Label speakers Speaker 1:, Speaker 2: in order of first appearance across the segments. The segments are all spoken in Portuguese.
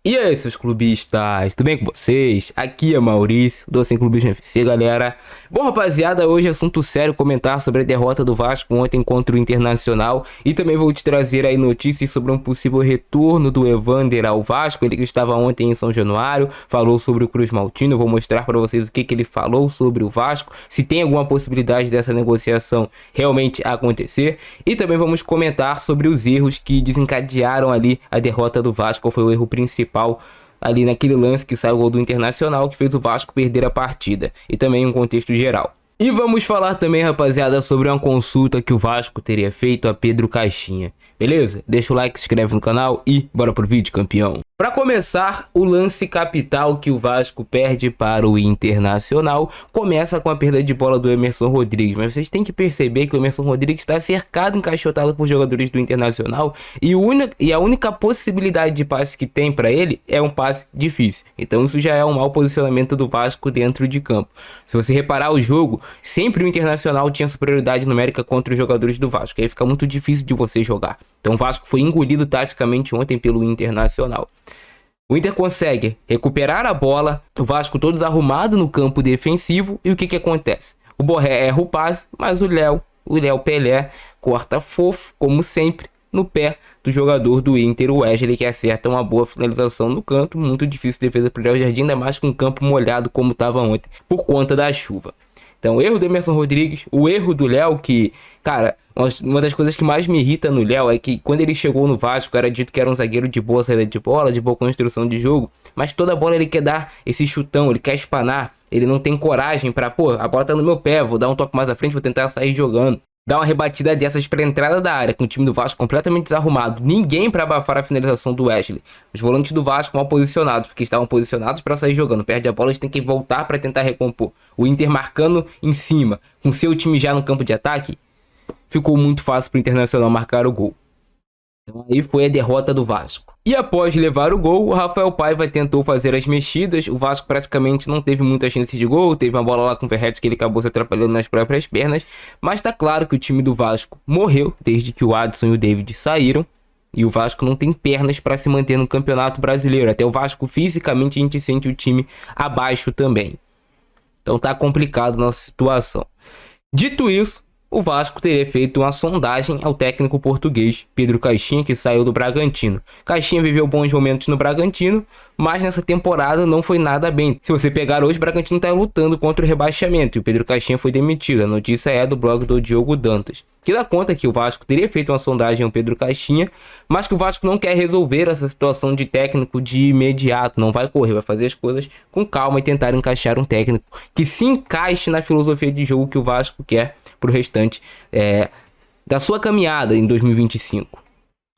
Speaker 1: E aí, seus clubistas, tudo bem com vocês? Aqui é Maurício, do Sem Clubismo FC, galera. Bom, rapaziada, hoje é assunto sério comentar sobre a derrota do Vasco ontem contra o Internacional. E também vou te trazer aí notícias sobre um possível retorno do Evander ao Vasco. Ele que estava ontem em São Januário, falou sobre o Cruz Maltino. Vou mostrar para vocês o que ele falou sobre o Vasco, se tem alguma possibilidade dessa negociação realmente acontecer. E também vamos comentar sobre os erros que desencadearam ali a derrota do Vasco, qual foi o erro principal ali naquele lance que saiu o gol do Internacional, que fez o Vasco perder a partida, e também um contexto geral. E vamos falar também, rapaziada, sobre uma consulta que o Vasco teria feito a Pedro Caixinha. Beleza? Deixa o like, se inscreve no canal e bora pro vídeo, campeão. Para começar, o lance capital que o Vasco perde para o Internacional começa com a perda de bola do Emerson Rodrigues. Mas vocês têm que perceber que o Emerson Rodrigues está cercado, encaixotado por jogadores do Internacional. E a única possibilidade de passe que tem para ele é um passe difícil. Então isso já é um mau posicionamento do Vasco dentro de campo. Se você reparar o jogo, sempre o Internacional tinha superioridade numérica contra os jogadores do Vasco. Aí fica muito difícil de você jogar. Então o Vasco foi engolido taticamente ontem pelo Internacional. O Inter consegue recuperar a bola, o Vasco todo desarrumado no campo defensivo, e o que acontece? O Borré erra o passe, mas o Léo Pelé, corta fofo, como sempre, no pé do jogador do Inter, o Wesley, que acerta uma boa finalização no canto. Muito difícil defesa para o Léo Jardim, ainda mais com o campo molhado como estava ontem, por conta da chuva. Então, o erro do Emerson Rodrigues, o erro do Léo, que, cara, uma das coisas que mais me irrita no Léo é que quando ele chegou no Vasco, era dito que era um zagueiro de boa saída de bola, de boa construção de jogo, mas toda bola ele quer dar esse chutão, ele quer espanar, ele não tem coragem pra, pô, a bola tá no meu pé, vou dar um toque mais à frente, vou tentar sair jogando. Dá uma rebatida dessas para entrada da área, com o time do Vasco completamente desarrumado. Ninguém para abafar a finalização do Wesley. Os volantes do Vasco mal posicionados, porque estavam posicionados para sair jogando. Perde a bola, eles têm que voltar para tentar recompor. O Inter marcando em cima, com seu time já no campo de ataque, ficou muito fácil para o Internacional marcar o gol. Então aí foi a derrota do Vasco. E após levar o gol, o Rafael Paiva tentou fazer as mexidas. O Vasco praticamente não teve muita chance de gol. Teve uma bola lá com o Verratti que ele acabou se atrapalhando nas próprias pernas. Mas tá claro que o time do Vasco morreu desde que o Adson e o David saíram. E o Vasco não tem pernas para se manter no Campeonato Brasileiro. Até o Vasco fisicamente a gente sente o time abaixo também. Então tá complicado nossa situação. Dito isso, o Vasco teria feito uma sondagem ao técnico português Pedro Caixinha, que saiu do Bragantino. Caixinha viveu bons momentos no Bragantino, mas nessa temporada não foi nada bem. Se você pegar hoje, o Bragantino está lutando contra o rebaixamento e o Pedro Caixinha foi demitido. A notícia é do blog do Diogo Dantas, que dá conta que o Vasco teria feito uma sondagem ao Pedro Caixinha, mas que o Vasco não quer resolver essa situação de técnico de imediato. Não vai correr, vai fazer as coisas com calma e tentar encaixar um técnico que se encaixe na filosofia de jogo que o Vasco quer para o restante da sua caminhada em 2025.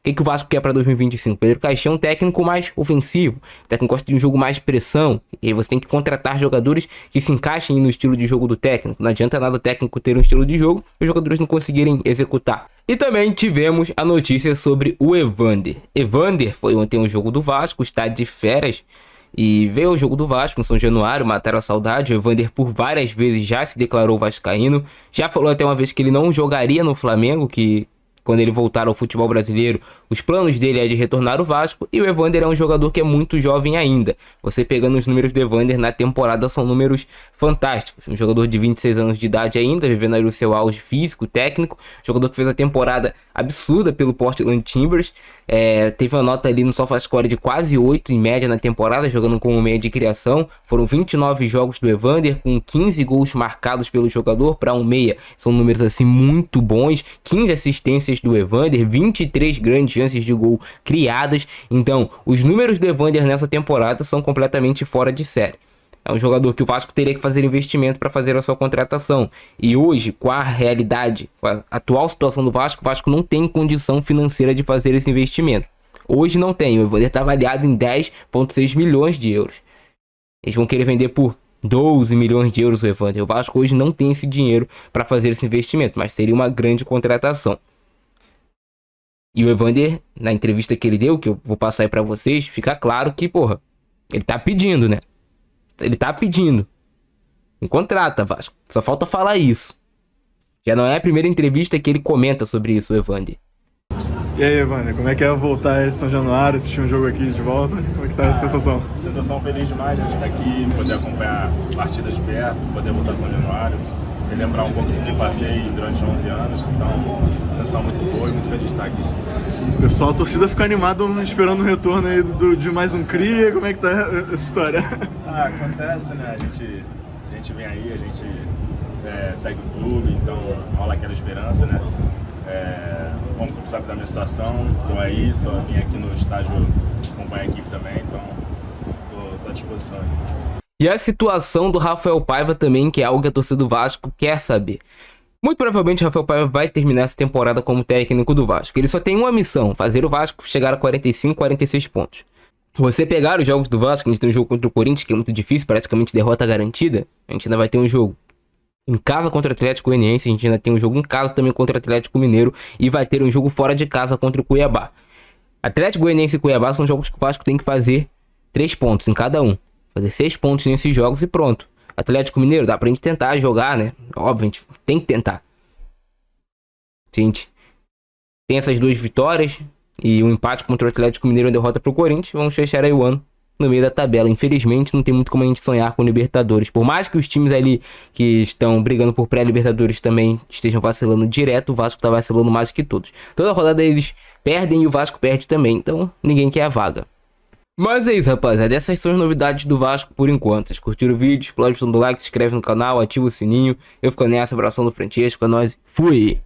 Speaker 1: O que o Vasco quer para 2025? Pedro Caixinha é um técnico mais ofensivo, o técnico gosta de um jogo mais pressão, e aí você tem que contratar jogadores que se encaixem no estilo de jogo do técnico. Não adianta nada o técnico ter um estilo de jogo e os jogadores não conseguirem executar. E também tivemos a notícia sobre o Evander. Evander foi ontem um jogo do Vasco, está de férias, e veio o jogo do Vasco em São Januário, mataram a saudade. O Evander por várias vezes já se declarou vascaíno, já falou até uma vez que ele não jogaria no Flamengo, que quando ele voltar ao futebol brasileiro, os planos dele é de retornar ao Vasco. E o Evander é um jogador que é muito jovem ainda. Você pegando os números do Evander na temporada, são números fantásticos. Um jogador de 26 anos de idade ainda, vivendo aí o seu auge físico, técnico. Jogador que fez a temporada absurda pelo Portland Timbers. Teve uma nota ali no SofaScore de quase 8 em média na temporada, jogando como meia de criação. Foram 29 jogos do Evander, com 15 gols marcados pelo jogador para um meia. São números assim muito bons. 15 assistências do Evander, 23 grandes chances de gol criadas. Então, os números do Evander nessa temporada são completamente fora de série. É um jogador que o Vasco teria que fazer investimento para fazer a sua contratação. E hoje, com a realidade, com a atual situação do Vasco, o Vasco não tem condição financeira de fazer esse investimento. Hoje não tem. O Evander está avaliado em 10,6 milhões de euros. Eles vão querer vender por 12 milhões de euros o Evander. O Vasco hoje não tem esse dinheiro para fazer esse investimento, mas seria uma grande contratação. E o Evander, na entrevista que ele deu, que eu vou passar aí pra vocês, fica claro que, porra, ele tá pedindo, né? Ele tá pedindo. Me contrata, Vasco. Só falta falar isso. Já não é a primeira entrevista que ele comenta sobre isso, o Evander.
Speaker 2: E aí, Evânia, como é que é voltar a São Januário, assistir um jogo aqui de volta? Como é que tá a sensação?
Speaker 3: Sensação feliz demais de estar aqui, poder acompanhar partidas de perto, poder voltar a São Januário, relembrar um pouco do que passei durante 11 anos. Então, sensação muito boa e muito feliz de estar aqui.
Speaker 2: Pessoal, a torcida fica animada esperando o retorno aí de mais um cria. Como é que tá essa história?
Speaker 3: Acontece, né? A gente vem aí, a gente segue o clube, então rola aquela esperança, né? Como o clube sabe da minha situação, vim aqui no estágio acompanhar a equipe também, então tô à disposição aí.
Speaker 1: E a situação do Rafael Paiva também, que é algo que a torcida do Vasco quer saber. Muito provavelmente o Rafael Paiva vai terminar essa temporada como técnico do Vasco. Ele só tem uma missão, fazer o Vasco chegar a 45, 46 pontos. Você pegar os jogos do Vasco, a gente tem um jogo contra o Corinthians, que é muito difícil, praticamente derrota garantida. A gente ainda vai ter um jogo em casa contra o Atlético Goianiense, a gente ainda tem um jogo em casa também contra o Atlético Mineiro e vai ter um jogo fora de casa contra o Cuiabá. Atlético Goianiense e Cuiabá são jogos que o Vasco tem que fazer 3 pontos em cada um. Fazer 6 pontos nesses jogos e pronto. Atlético Mineiro, dá pra gente tentar jogar, né? Óbvio, a gente tem que tentar. Gente, tem essas 2 vitórias e um empate contra o Atlético Mineiro e uma derrota pro Corinthians. Vamos fechar aí o ano no meio da tabela. Infelizmente, não tem muito como a gente sonhar com Libertadores. Por mais que os times ali que estão brigando por pré-Libertadores também estejam vacilando direto, o Vasco tá vacilando mais que todos. Toda rodada eles perdem e o Vasco perde também, então ninguém quer a vaga. Mas é isso, rapaziada. Essas são as novidades do Vasco por enquanto. Se curtiram o vídeo, explode o botão do like, se inscreve no canal, ativa o sininho. Eu fico nessa, abração do Francesco, é nóis, fui!